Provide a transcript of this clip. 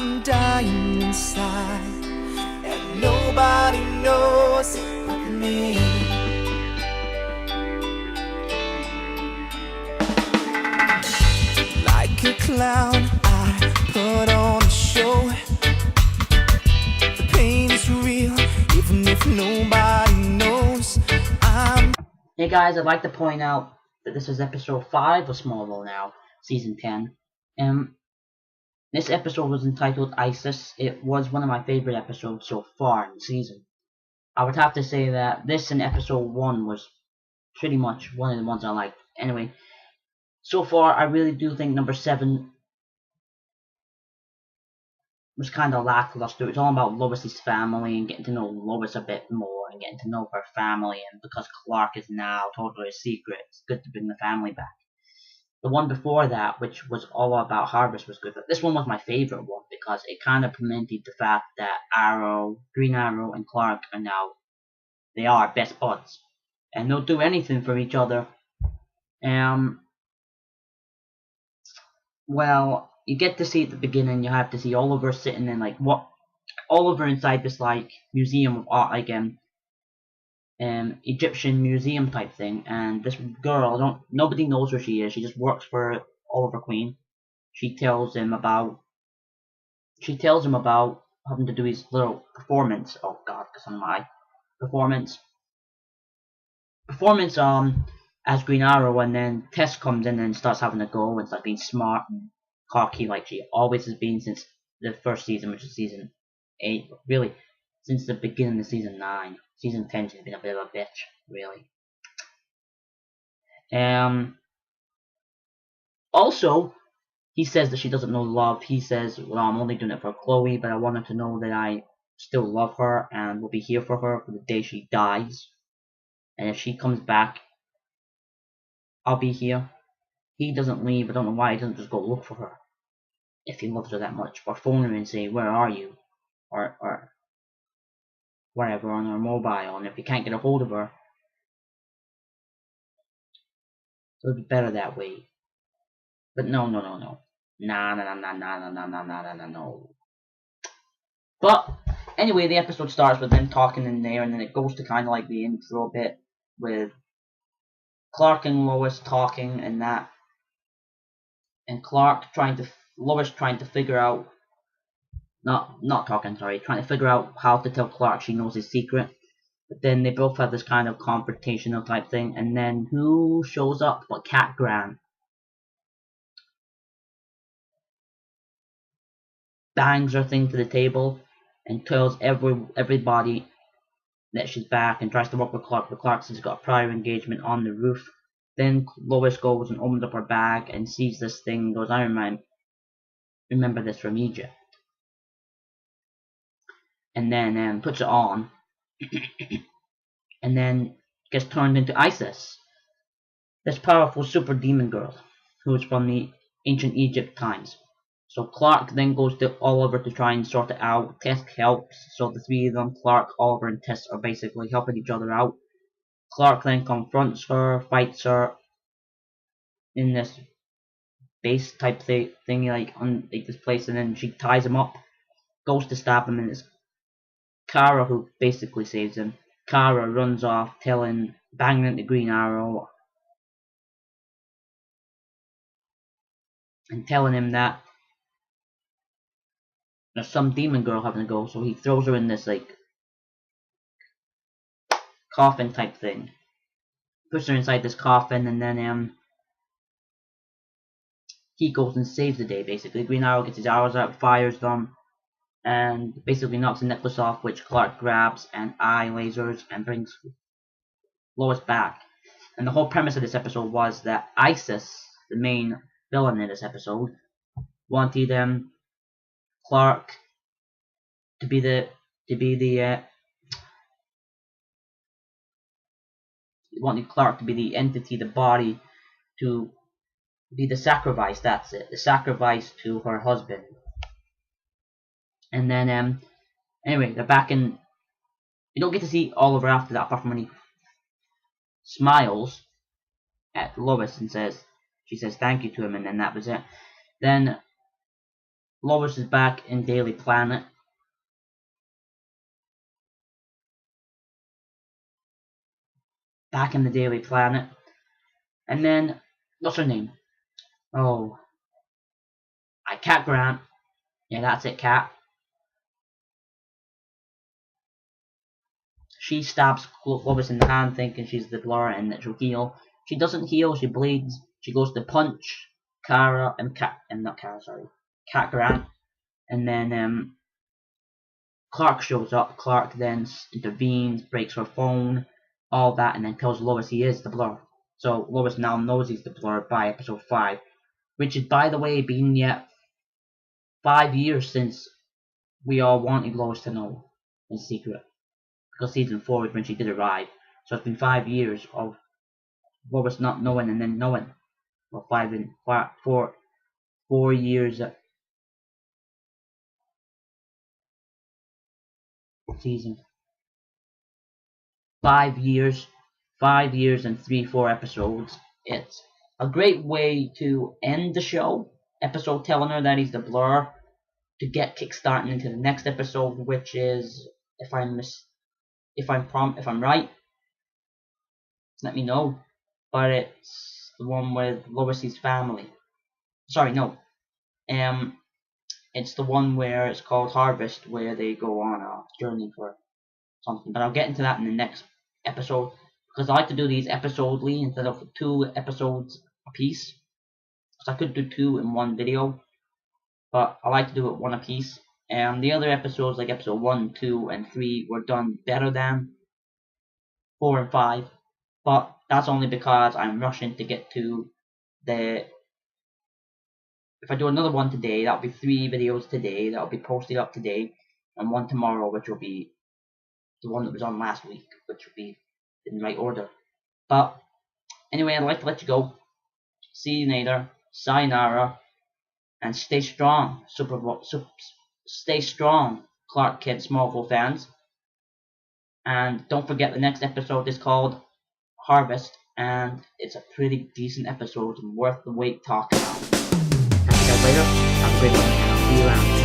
I'm dying inside, and nobody knows it but me. Like a clown, I put on a show. The pain is real, even if nobody knows. Hey guys, I'd like to point out that this is episode 5 of Smallville now, season 10. This episode was entitled Isis. It was one of my favorite episodes so far in the season. I would have to say that this and episode 1 was pretty much one of the ones I liked. Anyway, so far I really do think number 7 was kind of lackluster. It's all about Lois's family and getting to know Lois a bit more and getting to know her family, and because Clark is now totally a secret, it's good to bring the family back. The one before that, which was all about Harvest, was good, but this one was my favorite one because it kind of cemented the fact that Arrow, Green Arrow, and Clark are now, they are best buds, and they'll do anything for each other. Well, you get to see at the beginning, you have to see Oliver sitting in Oliver inside this museum of art, Egyptian museum type thing, and this girl, nobody knows who she is. She just works for Oliver Queen. She tells him about having to do his little performance. Oh God, because I'm my performance as Green Arrow, and then Tess comes in and starts having a go and starts being smart and cocky like she always has been since the first season, which is season 8. Really, since the beginning of season 9. Season 10 she's been a bit of a bitch, really. Also, he says that she doesn't know love. He says, well, I'm only doing it for Chloe, but I want her to know that I still love her and will be here for her for the day she dies. And if she comes back, I'll be here. He doesn't leave. I don't know why he doesn't just go look for her if he loves her that much, or phone her and say, where are you, or whatever, on her mobile. And if he can't get a hold of her, it would be better that way. But no. No. But anyway, the episode starts with them talking in there, and then it goes to kind of like the intro bit with Clark and Lois talking and that, and Lois trying to figure out, trying to figure out how to tell Clark she knows his secret. But then they both have this kind of confrontational type thing, and then who shows up but Cat Grant? Bangs her thing to the table and tells everybody that she's back and tries to work with Clark, but Clark says he's got a prior engagement on the roof. Then Lois goes and opens up her bag and sees this thing and goes, I remember this from Egypt. And then puts it on and then gets turned into Isis, this powerful super demon girl who's from the ancient Egypt times. So Clark then goes to Oliver to try and sort it out. Tess helps, so the three of them, Clark, Oliver, and Tess, are basically helping each other out. Clark then confronts her, fights her in this base type thing, on this place, and then she ties him up, goes to stab him, and it's Kara who basically saves him. Kara runs off, banging into Green Arrow, and telling him that there's some demon girl having a go, so he throws her in this coffin type thing, puts her inside this coffin, and then he goes and saves the day. Basically, Green Arrow gets his arrows out, fires them, and basically knocks the necklace off, which Clark grabs and eye lasers and brings Lois back. And the whole premise of this episode was that Isis, the main villain in this episode, wanted Clark to be the entity, the body, to be the sacrifice. That's it, the sacrifice to her husband. And then anyway, they're back in. You don't get to see Oliver after that, apart from when he smiles at Lois and she says thank you to him, and then that was it. Then Lois is back in Daily Planet. Back in the Daily Planet. And then, what's her name? Oh, Cat Grant. Yeah, that's it, Cat. She stabs Lois in the hand thinking she's the Blur and that she'll heal. She doesn't heal, she bleeds. She goes to punch Cat Grant. And then Clark shows up. Clark then intervenes, breaks her phone, all that, and then tells Lois he is the Blur. So Lois now knows he's the Blur by episode 5. Which is, by the way, been yet 5 years since we all wanted Lois to know in secret. Because season 4 is when she did arrive. So it's been 5 years of Lois not knowing and then knowing. Well, 4 years season. 5 years. 5 years and 4 episodes. It's a great way to end the show. Episode telling her that he's the Blur. To get kickstarting into the next episode, which is, if I'm right, let me know. But it's the one with Lois's family. Sorry, no. It's the one where it's called Harvest, where they go on a journey for something. But I'll get into that in the next episode, because I like to do these episodely instead of 2 episodes a piece. Because I could do 2 in one video, but I like to do it 1 a piece. And the other episodes, like episode 1, 2, and 3, were done better than 4 and 5. But that's only because I'm rushing to get to the... If I do another one today, that'll be 3 videos today, that'll be posted up today, and 1 tomorrow, which will be the one that was on last week, which will be in the right order. But anyway, I'd like to let you go. See you later. Sayonara. And stay strong, stay strong, Clark Kent Smallville fans. And don't forget the next episode is called Harvest, and it's a pretty decent episode and worth the wait talking about. Catch you guys later. Have a great one, and I'll see you around.